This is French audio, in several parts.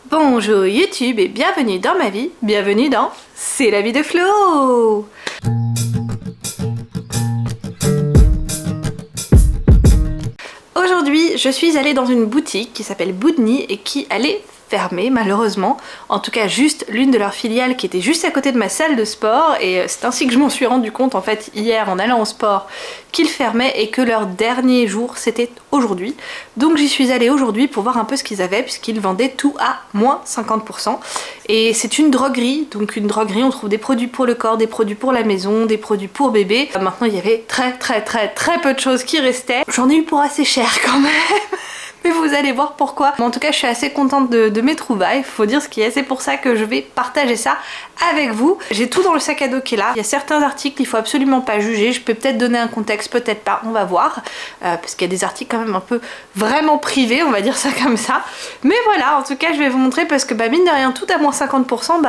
Bonjour YouTube et bienvenue dans ma vie, bienvenue dans C'est la vie de Flo. Aujourd'hui, je suis allée dans une boutique qui s'appelle Boudni et qui allait fermée malheureusement, en tout cas juste l'une de leurs filiales qui était juste à côté de ma salle de sport, et c'est ainsi que je m'en suis rendu compte en fait hier en allant au sport qu'ils fermaient et que leur dernier jour c'était aujourd'hui. Donc j'y suis allée aujourd'hui pour voir un peu ce qu'ils avaient puisqu'ils vendaient tout à moins 50%, et c'est une droguerie, donc une droguerie on trouve des produits pour le corps, des produits pour la maison, des produits pour bébé. Maintenant il y avait très peu de choses qui restaient, j'en ai eu pour assez cher quand même. Mais vous allez voir pourquoi. En tout cas, je suis assez contente de mes trouvailles, faut dire ce qui est. C'est pour ça que je vais partager ça avec vous. J'ai tout dans le sac à dos qui est là. Il y a certains articles, il faut absolument pas juger. Je peux peut-être donner un contexte, peut-être pas, on va voir. Parce qu'il y a des articles quand même un peu vraiment privés, on va dire ça comme ça. Mais voilà, en tout cas, je vais vous montrer parce que mine de rien, tout à moins 50%,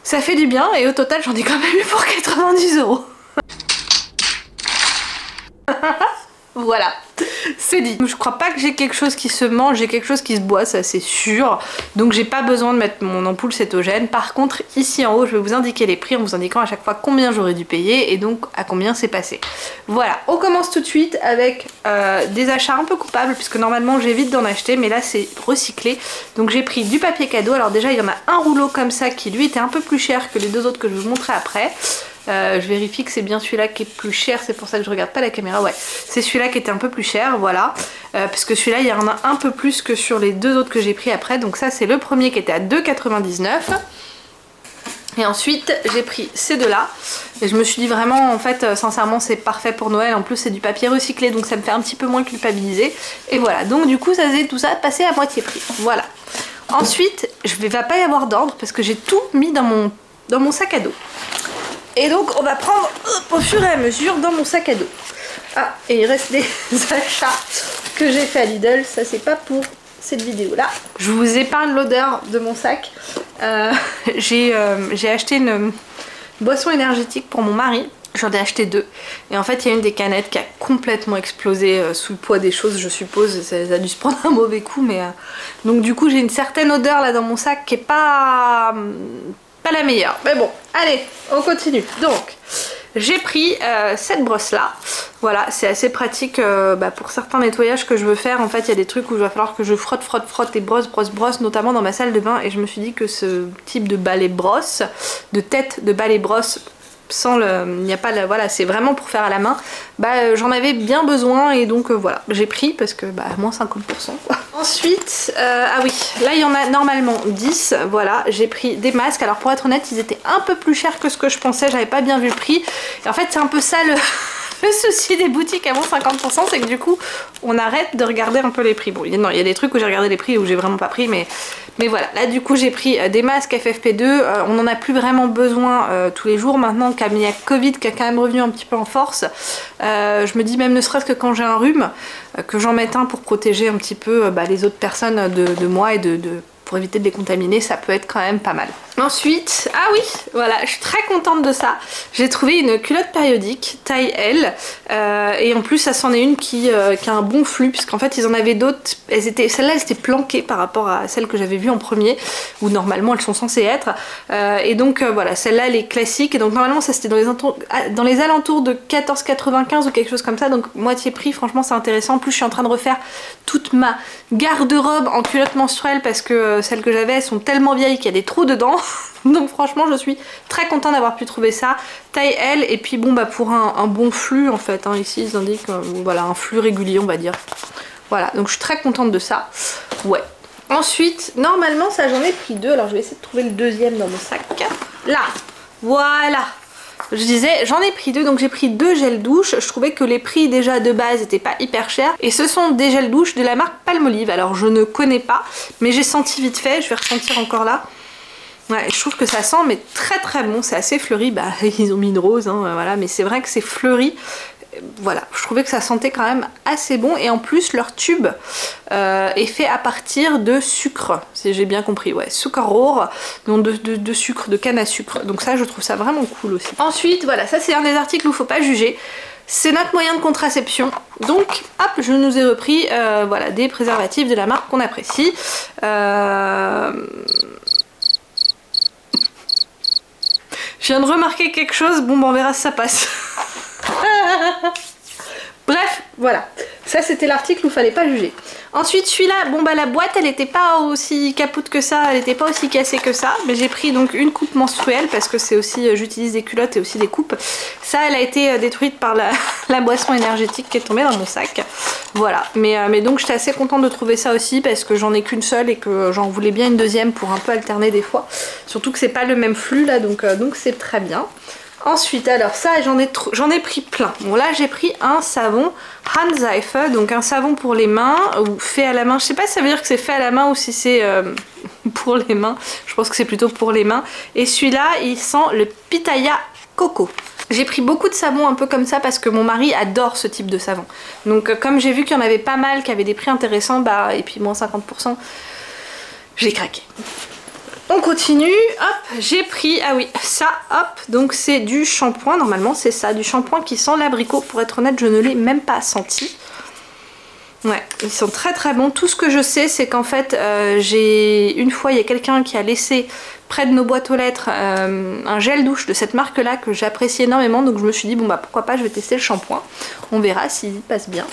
ça fait du bien. Et au total, j'en ai quand même eu pour 90 €. Voilà, c'est dit. Je crois pas que j'ai quelque chose qui se mange, j'ai quelque chose qui se boit, ça c'est sûr. Donc j'ai pas besoin de mettre mon ampoule cétogène. Par contre, ici en haut, je vais vous indiquer les prix en vous indiquant à chaque fois combien j'aurais dû payer et donc à combien c'est passé. Voilà, on commence tout de suite avec des achats un peu coupables puisque normalement j'évite d'en acheter, mais là c'est recyclé. Donc j'ai pris du papier cadeau. Alors déjà, il y en a un rouleau comme ça qui lui était un peu plus cher que les deux autres que je vais vous montrer après. Je vérifie que c'est bien celui-là qui est plus cher, c'est pour ça que je regarde pas la caméra. Ouais, c'est celui-là qui était un peu plus cher, voilà. Parce que celui-là, il y en a un peu plus que sur les deux autres que j'ai pris après. Donc ça, c'est le premier qui était à 2,99 €. Et ensuite, j'ai pris ces deux-là. Et je me suis dit vraiment, en fait, sincèrement, c'est parfait pour Noël. En plus, c'est du papier recyclé, donc ça me fait un petit peu moins culpabiliser. Et voilà, donc du coup, ça faisait tout ça passer à moitié prix. Voilà. Ensuite, va pas y avoir d'ordre parce que j'ai tout mis dans mon sac à dos. Et donc on va prendre au fur et à mesure dans mon sac à dos. Ah, et il reste des achats que j'ai fait à Lidl, ça c'est pas pour cette vidéo là. Je vous épargne l'odeur de mon sac. J'ai acheté une boisson énergétique pour mon mari. J'en ai acheté deux. Et en fait il y a une des canettes qui a complètement explosé sous le poids des choses, je suppose. Ça a dû se prendre un mauvais coup, mais... Donc du coup j'ai une certaine odeur là dans mon sac qui est pas la meilleure, mais bon, allez, on continue. Donc, j'ai pris cette brosse là. Voilà, c'est assez pratique pour certains nettoyages que je veux faire. En fait, il y a des trucs où il va falloir que je frotte et brosse, notamment dans ma salle de bain. Et je me suis dit que ce type de balai brosse, de tête de balai brosse, sans le... il n'y a pas la... Voilà, c'est vraiment pour faire à la main. J'en avais bien besoin et donc voilà, j'ai pris parce que moins 50%. Ensuite, ah oui, là il y en a normalement 10, voilà, j'ai pris des masques. Alors pour être honnête, ils étaient un peu plus chers que ce que je pensais, j'avais pas bien vu le prix. Et en fait, c'est un peu ça le souci des boutiques à moins 50%, c'est que du coup, on arrête de regarder un peu les prix. Bon, il y a des trucs où j'ai regardé les prix où j'ai vraiment pas pris, mais voilà. Là, du coup, j'ai pris des masques FFP2. On n'en a plus vraiment besoin tous les jours maintenant, comme il y a Covid qui a quand même revenu un petit peu en force. Je me dis même ne serait-ce que quand j'ai un rhume, que j'en mette un pour protéger un petit peu les autres personnes de moi et pour éviter de les contaminer, ça peut être quand même pas mal. Ensuite, ah oui, voilà, je suis très contente de ça. J'ai trouvé une culotte périodique, taille L, et en plus ça c'en est une qui a un bon flux, puisqu'en fait ils en avaient d'autres, celle-là elle était planquée par rapport à celle que j'avais vue en premier, où normalement elles sont censées être, et donc voilà, celle-là elle est classique, et donc normalement ça c'était dans les alentours de 14,95 ou quelque chose comme ça, donc moitié prix, franchement c'est intéressant. En plus je suis en train de refaire toute ma garde-robe en culotte menstruelle, parce que celles que j'avais elles sont tellement vieilles qu'il y a des trous dedans. Donc franchement je suis très contente d'avoir pu trouver ça, taille L, et puis pour un bon flux en fait, hein, ici ils indiquent voilà, un flux régulier on va dire. Voilà, donc je suis très contente de ça, ouais. Ensuite, normalement ça j'en ai pris deux, alors je vais essayer de trouver le deuxième dans mon sac. Là, voilà. Je disais, j'en ai pris deux, donc j'ai pris deux gels douche. Je trouvais que les prix déjà de base n'étaient pas hyper chers. Et ce sont des gels douche de la marque Palmolive. Alors je ne connais pas, mais j'ai senti vite fait, je vais ressentir encore là. Ouais, je trouve que ça sent mais très bon, c'est assez fleuri, ils ont mis une rose, hein, voilà, mais c'est vrai que c'est fleuri. Voilà, je trouvais que ça sentait quand même assez bon, et en plus leur tube est fait à partir de sucre, si j'ai bien compris, ouais, sucre donc de sucre, de canne à sucre, donc ça je trouve ça vraiment cool aussi. Ensuite, voilà, ça c'est un des articles où il faut pas juger. c'est notre moyen de contraception. Donc hop, je nous ai repris voilà, des préservatifs de la marque qu'on apprécie. Je viens de remarquer quelque chose, bon ben on verra si ça passe. Bref, voilà. Ça c'était l'article où il fallait pas juger. Ensuite celui-là, bon bah la boîte elle était pas aussi capoute que ça, elle était pas aussi cassée que ça, mais j'ai pris donc une coupe menstruelle parce que c'est aussi, j'utilise des culottes et aussi des coupes. Ça elle a été détruite par la boisson énergétique qui est tombée dans mon sac. Voilà, mais donc j'étais assez contente de trouver ça aussi parce que j'en ai qu'une seule et que j'en voulais bien une deuxième pour un peu alterner des fois. Surtout que c'est pas le même flux là, donc c'est très bien. Ensuite, alors ça, j'en ai pris plein. Bon là, j'ai pris un savon Handseife, donc un savon pour les mains, ou fait à la main. Je sais pas si ça veut dire que c'est fait à la main ou si c'est pour les mains. Je pense que c'est plutôt pour les mains. Et celui-là, il sent le Pitaya Coco. J'ai pris beaucoup de savons un peu comme ça parce que mon mari adore ce type de savon. Donc comme j'ai vu qu'il y en avait pas mal, qui avaient des prix intéressants, bah, et puis moins 50%, j'ai craqué. On continue, hop, j'ai pris, ah oui, ça, hop, donc c'est du shampoing, normalement c'est ça, du shampoing qui sent l'abricot. Pour être honnête, je ne l'ai même pas senti. Ouais, ils sont très très bons. Tout ce que je sais, c'est qu'en fait, une fois, il y a quelqu'un qui a laissé près de nos boîtes aux lettres un gel douche de cette marque-là que j'apprécie énormément, donc je me suis dit, bon bah pourquoi pas, je vais tester le shampoing. On verra s'il passe bien.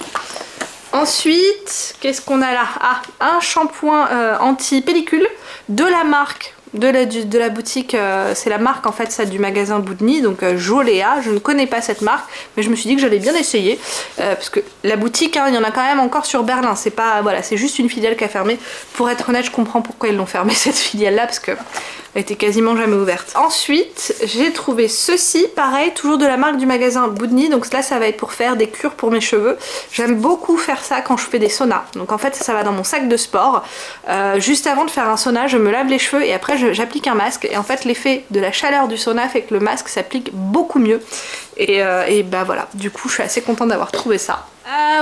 Ensuite, qu'est-ce qu'on a là? Ah, un shampoing anti-pellicule de la marque, de la boutique, c'est la marque en fait ça du magasin Boudni, donc Joléa. Je ne connais pas cette marque, mais je me suis dit que j'allais bien essayer, parce que la boutique, hein, il y en a quand même encore sur Berlin, c'est pas, voilà, c'est juste une filiale qui a fermé. Pour être honnête, je comprends pourquoi ils l'ont fermé cette filiale là, parce que elle était quasiment jamais ouverte. Ensuite, j'ai trouvé ceci, pareil, toujours de la marque du magasin Boudni, donc là ça va être pour faire des cures pour mes cheveux. J'aime beaucoup faire ça quand je fais des saunas, donc en fait ça va dans mon sac de sport. Juste avant de faire un sauna, je me lave les cheveux et après j'applique un masque, et en fait l'effet de la chaleur du sauna fait que le masque s'applique beaucoup mieux, et bah voilà, du coup je suis assez contente d'avoir trouvé ça.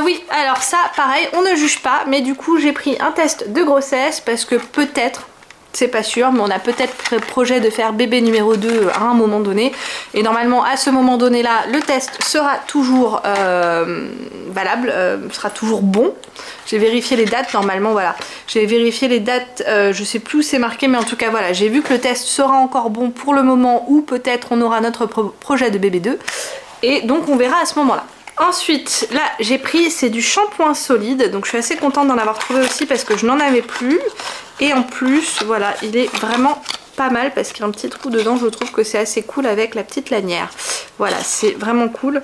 Oui, alors ça pareil, on ne juge pas, mais du coup j'ai pris un test de grossesse parce que peut-être, c'est pas sûr, mais on a peut-être projet de faire bébé numéro 2 à un moment donné, et normalement à ce moment donné là le test sera toujours valable, sera toujours bon. J'ai vérifié les dates, normalement voilà, j'ai vérifié les dates, je sais plus où c'est marqué, mais en tout cas voilà, j'ai vu que le test sera encore bon pour le moment où peut-être on aura notre projet de bébé 2, et donc on verra à ce moment là. Ensuite, là j'ai pris, c'est du shampoing solide, donc je suis assez contente d'en avoir trouvé aussi parce que je n'en avais plus. Et en plus, voilà, il est vraiment pas mal parce qu'il y a un petit trou dedans, je trouve que c'est assez cool avec la petite lanière. Voilà, c'est vraiment cool.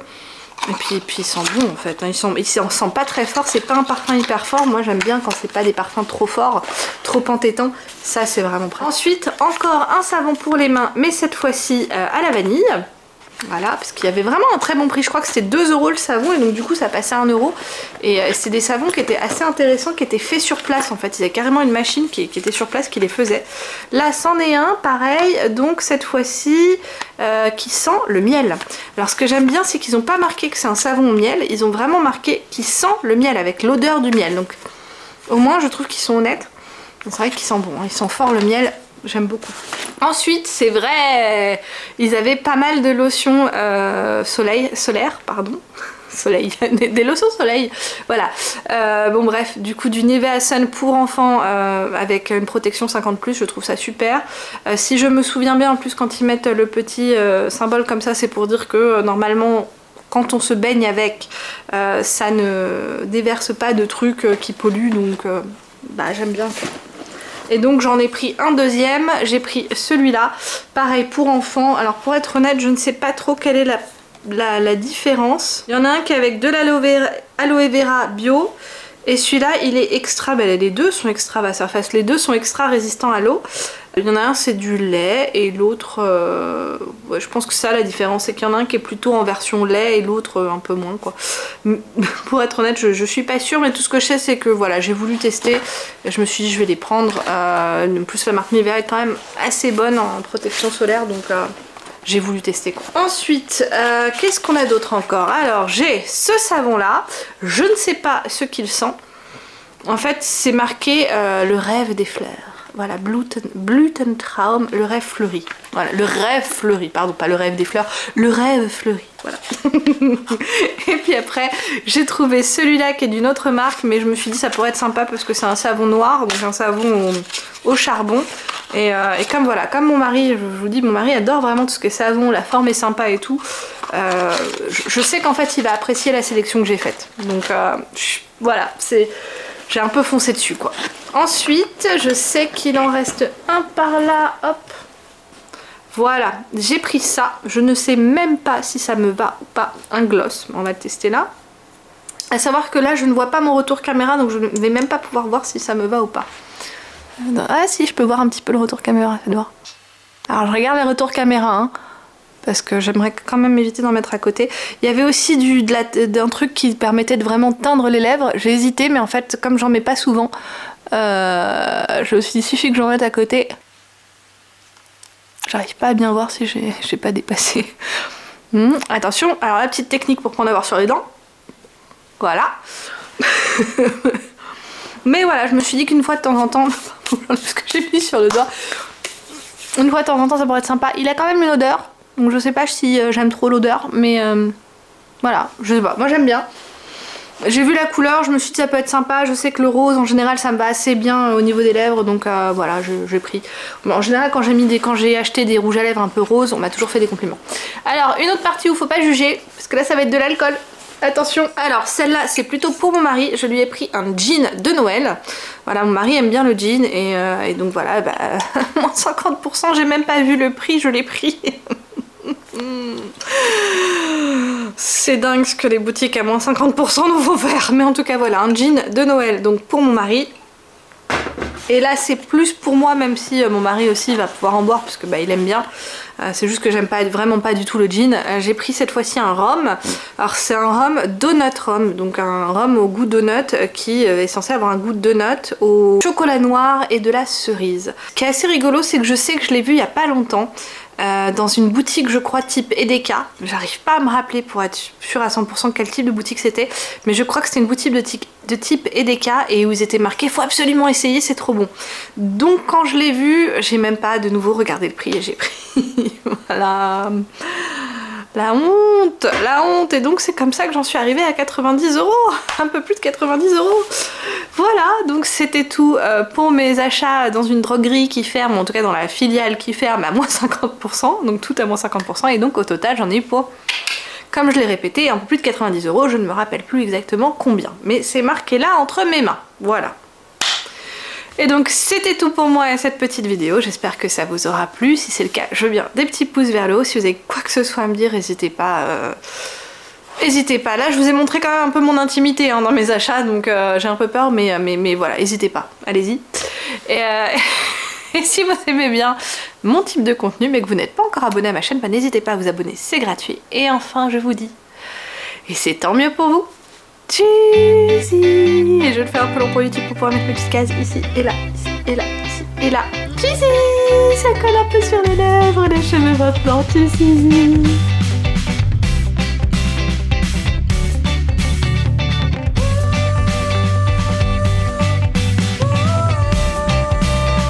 Et puis il sent bon en fait, hein. Il sent pas très fort, c'est pas un parfum hyper fort. Moi j'aime bien quand c'est pas des parfums trop forts, trop entêtants. Ça c'est vraiment pratique. Ensuite, encore un savon pour les mains, mais cette fois-ci à la vanille. Voilà, parce qu'il y avait vraiment un très bon prix, je crois que c'était 2 € le savon, et donc du coup ça passait à 1 €. Et c'est des savons qui étaient assez intéressants, qui étaient faits sur place en fait. Ils avaient carrément une machine qui était sur place qui les faisait. Là c'en est un, pareil, donc cette fois-ci qui sent le miel. Alors ce que j'aime bien, c'est qu'ils n'ont pas marqué que c'est un savon au miel, ils ont vraiment marqué qu'il sent le miel avec l'odeur du miel. Donc au moins je trouve qu'ils sont honnêtes. C'est vrai qu'ils sentent bon, hein. Ils sentent fort le miel. J'aime beaucoup. Ensuite, c'est vrai, ils avaient pas mal de lotions solaires, pardon. Soleil, des lotions soleil, voilà. Bon bref, du coup du Nivea Sun pour enfants avec une protection 50+, je trouve ça super. Si je me souviens bien, en plus quand ils mettent le petit symbole comme ça, c'est pour dire que normalement quand on se baigne avec, ça ne déverse pas de trucs qui polluent, donc bah j'aime bien ça. Et donc j'en ai pris un deuxième, j'ai pris celui-là, pareil pour enfants. Alors pour être honnête, je ne sais pas trop quelle est la différence. Il y en a un qui est avec de l'aloe vera bio, et celui-là il est extra, ben, les deux sont extra basse surface, les deux sont extra résistants à l'eau. Il y en a un c'est du lait et l'autre, ouais, je pense que ça la différence, c'est qu'il y en a un qui est plutôt en version lait et l'autre un peu moins quoi. Pour être honnête, je suis pas sûre, mais tout ce que je sais c'est que voilà, j'ai voulu tester, je me suis dit je vais les prendre. En plus la marque Nivea est quand même assez bonne en protection solaire, donc j'ai voulu tester quoi. Ensuite, qu'est-ce qu'on a d'autre encore? Alors j'ai ce savon là, je ne sais pas ce qu'il sent. En fait c'est marqué le rêve des fleurs. Voilà, Blütentraum, le rêve fleuri. Voilà, le rêve fleuri, pardon, pas le rêve des fleurs, le rêve fleuri, voilà. Et puis après, j'ai trouvé celui-là qui est d'une autre marque, mais je me suis dit ça pourrait être sympa parce que c'est un savon noir, donc un savon au charbon. Et comme voilà, comme mon mari, je vous dis, mon mari adore vraiment tout ce qui est savon, la forme est sympa et tout. Je sais qu'en fait, il va apprécier la sélection que j'ai faite. Donc voilà, j'ai un peu foncé dessus quoi. Ensuite, je sais qu'il en reste un par là, hop. Voilà, j'ai pris ça. Je ne sais même pas si ça me va ou pas. Un gloss, on va le tester là. À savoir que là, je ne vois pas mon retour caméra, donc je ne vais même pas pouvoir voir si ça me va ou pas. Ah si, je peux voir un petit peu le retour caméra, faites voir. Alors je regarde les retours caméra, hein, parce que j'aimerais quand même éviter d'en mettre à côté. Il y avait aussi d'un truc qui permettait de vraiment teindre les lèvres. J'ai hésité, mais en fait, comme j'en mets pas souvent, je me suis dit, il suffit que j'en mette à côté. J'arrive pas à bien voir si j'ai pas dépassé. Attention, alors la petite technique pour prendre à voir sur les dents. Voilà. Mais voilà, je me suis dit qu'une fois de temps en temps, ce que j'ai mis sur le doigt, une fois de temps en temps ça pourrait être sympa. Il a quand même une odeur, donc je sais pas si j'aime trop l'odeur, mais voilà, je sais pas, moi j'aime bien. J'ai vu la couleur, je me suis dit ça peut être sympa, je sais que le rose en général ça me va assez bien au niveau des lèvres, donc voilà, j'ai pris. Bon, en général quand j'ai acheté des rouges à lèvres un peu roses, on m'a toujours fait des compliments. Alors une autre partie où faut pas juger, parce que là ça va être de l'alcool. Attention, alors celle-là c'est plutôt pour mon mari, je lui ai pris un jean de Noël. Voilà, mon mari aime bien le jean et donc voilà, bah, moins 50%, j'ai même pas vu le prix, je l'ai pris. C'est dingue ce que les boutiques à moins 50% nous font faire, mais en tout cas voilà, un jean de Noël donc pour mon mari. Et là c'est plus pour moi, même si mon mari aussi va pouvoir en boire parce que bah, il aime bien. C'est juste que j'aime vraiment pas du tout le gin. J'ai pris cette fois-ci un rhum. Alors c'est un rhum donut rhum, donc un rhum au goût donut qui est censé avoir un goût de donut au chocolat noir et de la cerise. Ce qui est assez rigolo, c'est que je sais que je l'ai vu il y a pas longtemps. Dans une boutique je crois type Edeka, j'arrive pas à me rappeler pour être sûre à 100% quel type de boutique c'était, mais je crois que c'était une boutique de type Edeka et où ils étaient marqués faut absolument essayer, c'est trop bon. Donc quand je l'ai vu, j'ai même pas de nouveau regardé le prix et j'ai pris. Voilà, la honte, et donc c'est comme ça que j'en suis arrivée à 90 €, un peu plus de 90 €. Voilà, donc c'était tout pour mes achats dans une droguerie qui ferme, en tout cas dans la filiale qui ferme à moins 50%, donc tout à moins 50%, et donc au total j'en ai eu pour, comme je l'ai répété, un peu plus de 90 €, je ne me rappelle plus exactement combien, mais c'est marqué là entre mes mains, voilà. Et donc c'était tout pour moi et cette petite vidéo, j'espère que ça vous aura plu, si c'est le cas je veux bien des petits pouces vers le haut, si vous avez quoi que ce soit à me dire n'hésitez pas, là je vous ai montré quand même un peu mon intimité hein, dans mes achats, donc j'ai un peu peur mais voilà, n'hésitez pas, allez-y. Et si vous aimez bien mon type de contenu mais que vous n'êtes pas encore abonné à ma chaîne, bah, n'hésitez pas à vous abonner, c'est gratuit. Et enfin je vous dis, et c'est tant mieux pour vous, tchuss. Et je le fais un peu long pour YouTube pour pouvoir mettre mes petites cases ici et là, ici et là, ici et là. Tchuss. Ça colle un peu sur les lèvres, les cheveux maintenant, tchuss.